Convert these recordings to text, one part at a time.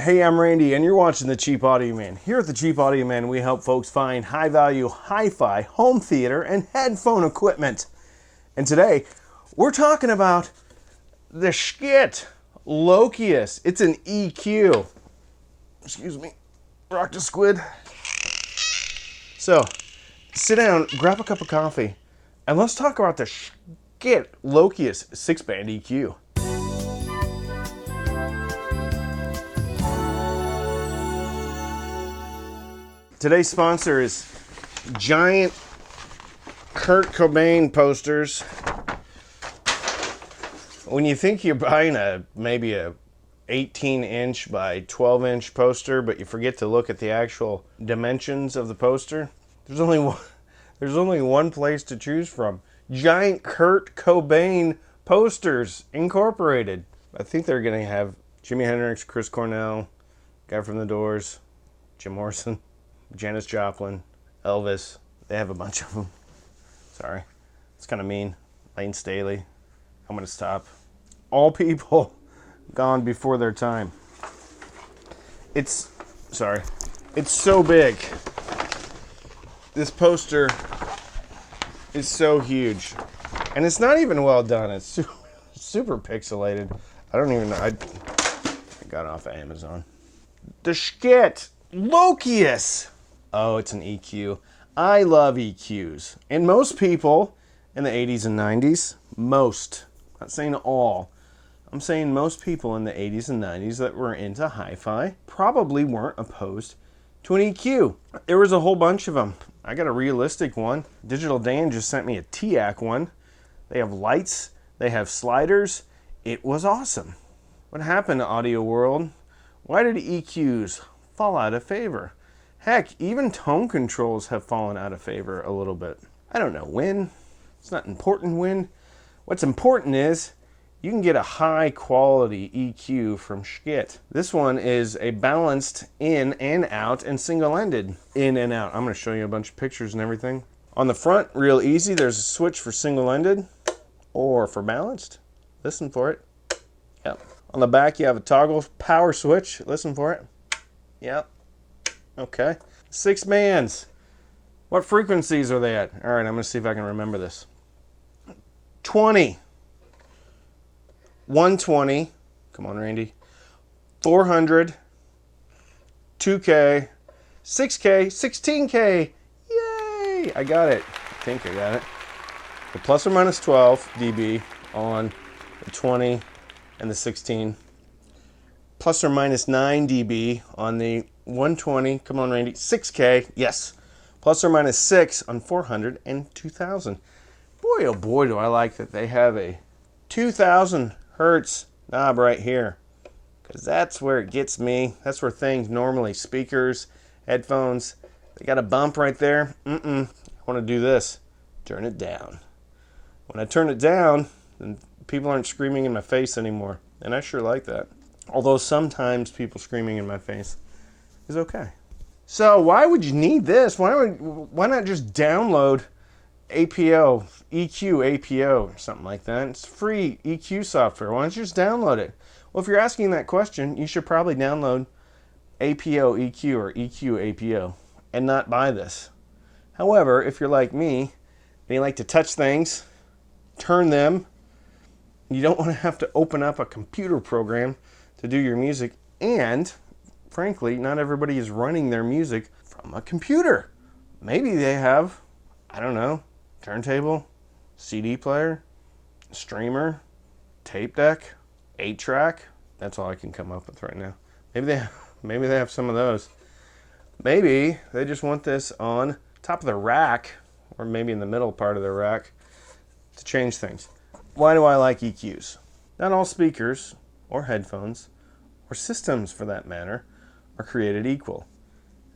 Hey, I'm Randy, and you're watching The Cheap Audio Man. Here at The Cheap Audio Man, we help folks find high-value hi-fi, home theater, and headphone equipment. And today, we're talking about the Schiit Lokius. It's an EQ. Excuse me. Rock the squid. So, sit down, grab a cup of coffee, and let's talk about the Schiit Lokius 6-band EQ. Today's sponsor is giant Kurt Cobain posters. When you think you're buying maybe a 18-inch by 12-inch poster, but you forget to look at the actual dimensions of the poster, there's only one place to choose from. Giant Kurt Cobain Posters Incorporated. I think they're going to have Jimi Hendrix, Chris Cornell, guy from The Doors, Jim Morrison, Janis Joplin, Elvis. They have a bunch of them. Sorry. It's kind of mean. Lane Staley. I'm going to stop. All people gone before their time. It's so big. This poster is so huge. And it's not even well done. It's super pixelated. I don't even know. I got it off of Amazon. The Schiit Lokius. Oh, it's an EQ. I love EQs. And most people in the 80s and 90s, I'm not saying all, I'm saying most people in the 80s and 90s that were into hi-fi probably weren't opposed to an EQ. There was a whole bunch of them. I got a realistic one. Digital Dan just sent me a TAC one. They have lights. They have sliders. It was awesome. What happened to audio world? Why did EQs fall out of favor? Heck, even tone controls have fallen out of favor a little bit. I don't know when. It's not important when. What's important is you can get a high quality EQ from Schiit. This one is a balanced in and out and single-ended in and out. I'm going to show you a bunch of pictures and everything. On the front, real easy, there's a switch for single-ended or for balanced. Listen for it. Yep. On the back, you have a toggle power switch. Listen for it. Yep. Okay. 6 bands. What frequencies are they at? All right, I'm going to see if I can remember this. 20. 120. Come on, Randy. 400. 2K. 6K. 16K. Yay! I got it. I think I got it. The plus or minus 12 dB on the 20 and the 16. Plus or minus 9 dB on the 120. Come on, Randy. 6K. Yes. Plus or minus 6 on 400 and 2000. Boy, oh boy, do I like that they have a 2000 hertz knob right here. Because that's where it gets me. That's where things normally, speakers, headphones, they got a bump right there. I want to do this. Turn it down. When I turn it down, then people aren't screaming in my face anymore. And I sure like that. Although sometimes people screaming in my face is okay. So why would you need this? Why not just download APO, EQ APO, or something like that? It's free EQ software. Why don't you just download it? Well, if you're asking that question, you should probably download APO EQ or EQ APO and not buy this. However, if you're like me and you like to touch things, turn them, you don't want to have to open up a computer program to do your music, and frankly, not everybody is running their music from a computer. Maybe they have, I don't know, turntable, CD player, streamer, tape deck, 8-track. That's all I can come up with right now. Maybe they have some of those. Maybe they just want this on top of the rack, or maybe in the middle part of the rack, to change things. Why do I like EQs? Not all speakers or headphones or systems for that matter are created equal.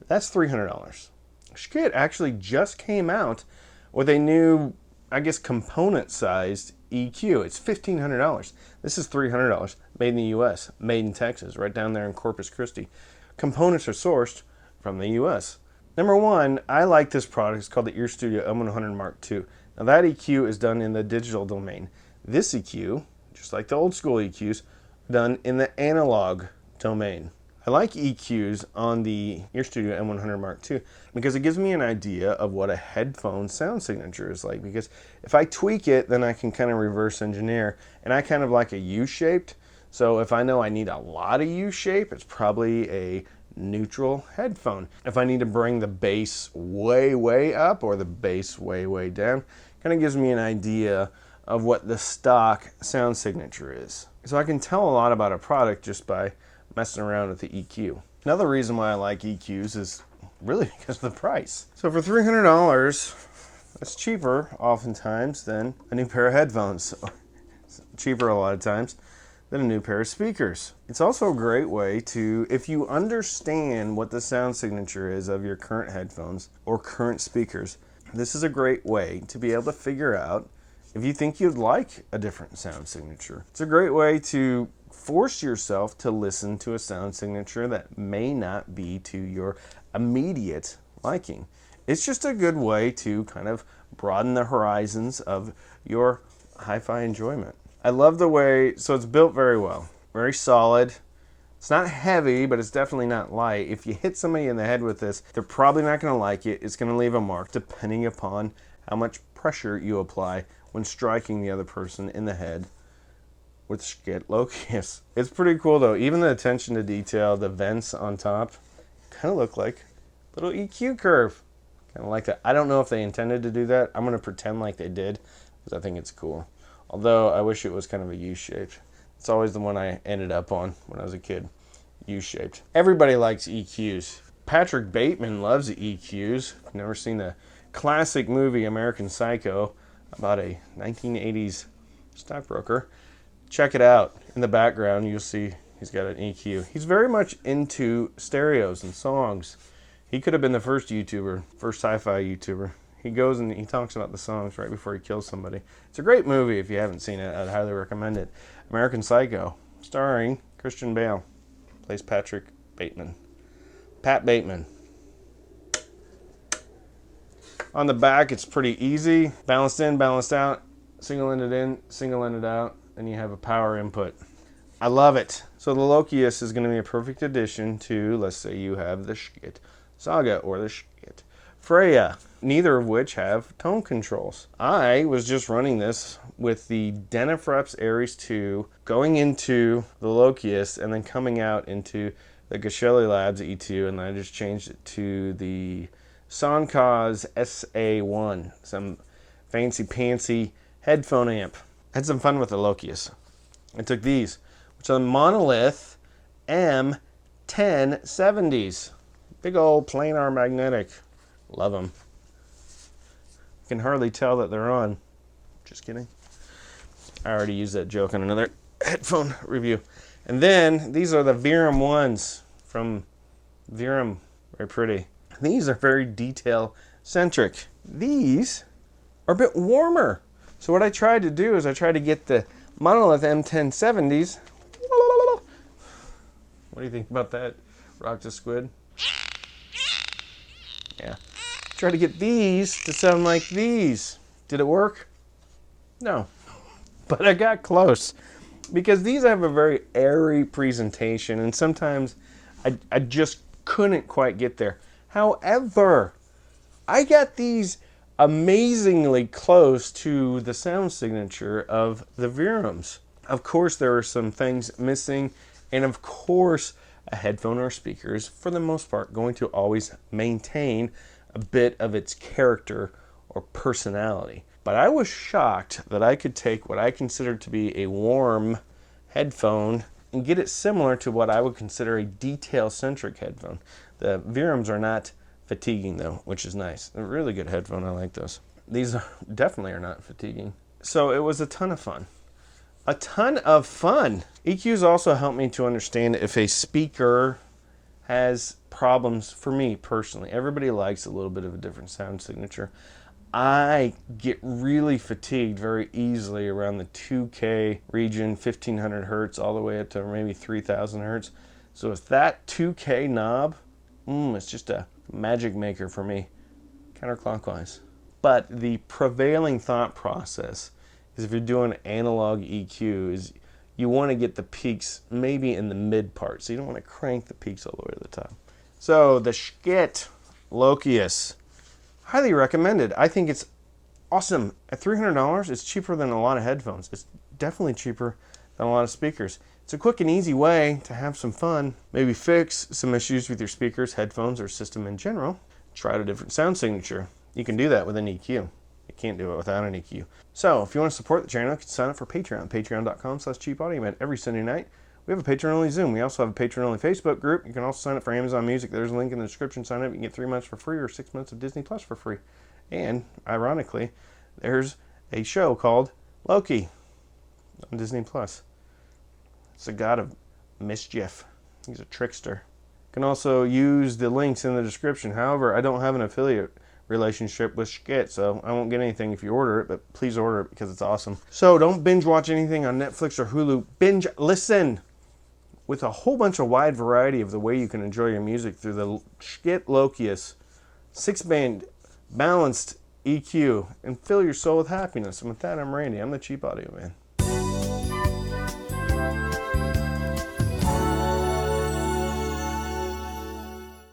That's $300. Schiit actually just came out with a new, I guess, component-sized EQ. It's $1,500. This is $300. Made in the U.S. Made in Texas, right down there in Corpus Christi. Components are sourced from the U.S. Number one, I like this product. It's called the Ear Studio M100 Mark II. Now that EQ is done in the digital domain. This EQ, just like the old school EQs, done in the analog domain. I like EQs on the Earstudio M100 Mark II because it gives me an idea of what a headphone sound signature is like. Because if I tweak it, then I can kind of reverse engineer. And I kind of like a U-shaped. So if I know I need a lot of U-shape, it's probably a neutral headphone. If I need to bring the bass way, way up or the bass way, way down, kind of gives me an idea of what the stock sound signature is. So I can tell a lot about a product just by messing around with the EQ. Another reason why I like EQs is really because of the price. So for $300, that's cheaper oftentimes than a new pair of headphones. It's cheaper a lot of times than a new pair of speakers. It's also a great way to, if you understand what the sound signature is of your current headphones or current speakers, this is a great way to be able to figure out if you think you'd like a different sound signature. It's a great way to force yourself to listen to a sound signature that may not be to your immediate liking. It's just a good way to kind of broaden the horizons of your hi-fi enjoyment. I love the way, so it's built very well, very solid. It's not heavy, but it's definitely not light. If you hit somebody in the head with this, they're probably not going to like it. It's going to leave a mark depending upon how much pressure you apply when striking the other person in the head with Schiit Lokius. It's pretty cool though. Even the attention to detail, the vents on top, kind of look like a little EQ curve. Kind of like that. I don't know if they intended to do that. I'm going to pretend like they did because I think it's cool. Although I wish it was kind of a U-shaped. It's always the one I ended up on when I was a kid. U-shaped. Everybody likes EQs. Patrick Bateman loves EQs. I've never seen the classic movie American Psycho about a 1980s stockbroker. Check it out. In the background, you'll see he's got an EQ. He's very much into stereos and songs. He could have been the first YouTuber, first sci-fi YouTuber. He goes and he talks about the songs right before he kills somebody. It's a great movie. If you haven't seen it, I'd highly recommend it. American Psycho, starring Christian Bale. Plays Patrick Bateman. Pat Bateman. On the back, it's pretty easy. Balanced in, balanced out. Single-ended in, single-ended out. And you have a power input. I love it. So the Lokius is going to be a perfect addition to, let's say you have the Schiit Saga or the Schiit Freya, neither of which have tone controls. I was just running this with the Denafreps Ares 2 going into the Lokius and then coming out into the Geshelli Labs E2, and I just changed it to the Sonkaz SA1, some fancy-pantsy headphone amp. I had some fun with the Lokius. I took these, which are the Monolith M1070s. Big old planar magnetic. Love them. You can hardly tell that they're on. Just kidding. I already used that joke in another headphone review. And then these are the Virum ones from Virum. Very pretty. These are very detail-centric. These are a bit warmer. So what I tried to do is I tried to get the Monolith M1070s. What do you think about that? Rock the Squid? Yeah. Try to get these to sound like these. Did it work? No. But I got close. Because these have a very airy presentation, and sometimes I just couldn't quite get there. However, I got these amazingly close to the sound signature of the Virums. Of course, there are some things missing, and of course, a headphone or speaker is, for the most part, going to always maintain a bit of its character or personality. But I was shocked that I could take what I considered to be a warm headphone and get it similar to what I would consider a detail-centric headphone. The Virums are not fatiguing though, which is nice. They're a really good headphone. I like those. These definitely are not fatiguing. So it was a ton of fun. A ton of fun. EQs also help me to understand if a speaker has problems for me personally. Everybody likes a little bit of a different sound signature. I get really fatigued very easily around the 2K region, 1500 hertz, all the way up to maybe 3000 hertz. So if that 2K knob, it's just a magic maker for me, counterclockwise. But the prevailing thought process is, if you're doing analog EQ, is you want to get the peaks maybe in the mid part. So you don't want to crank the peaks all the way to the top. So the Schiit Lokius, highly recommended. I think it's awesome. At $300, it's cheaper than a lot of headphones. It's definitely cheaper than a lot of speakers. It's a quick and easy way to have some fun, maybe fix some issues with your speakers, headphones, or system in general. Try out a different sound signature. You can do that with an EQ. You can't do it without an EQ. So if you want to support the channel, you can sign up for Patreon, patreon.com/cheapaudioman. Every Sunday night, we have a Patreon-only Zoom. We also have a Patreon-only Facebook group. You can also sign up for Amazon Music. There's a link in the description. Sign up. You can get 3 months for free or 6 months of Disney Plus for free. And, ironically, there's a show called Loki on Disney Plus. It's a god of mischief. He's a trickster. You can also use the links in the description. However, I don't have an affiliate relationship with Schiit, so I won't get anything if you order it, but please order it because it's awesome. So don't binge watch anything on Netflix or Hulu. Binge listen with a whole bunch of wide variety of the way you can enjoy your music through the Schiit Lokius 6-band balanced EQ and fill your soul with happiness. And with that, I'm Randy. I'm the Cheap Audio Man.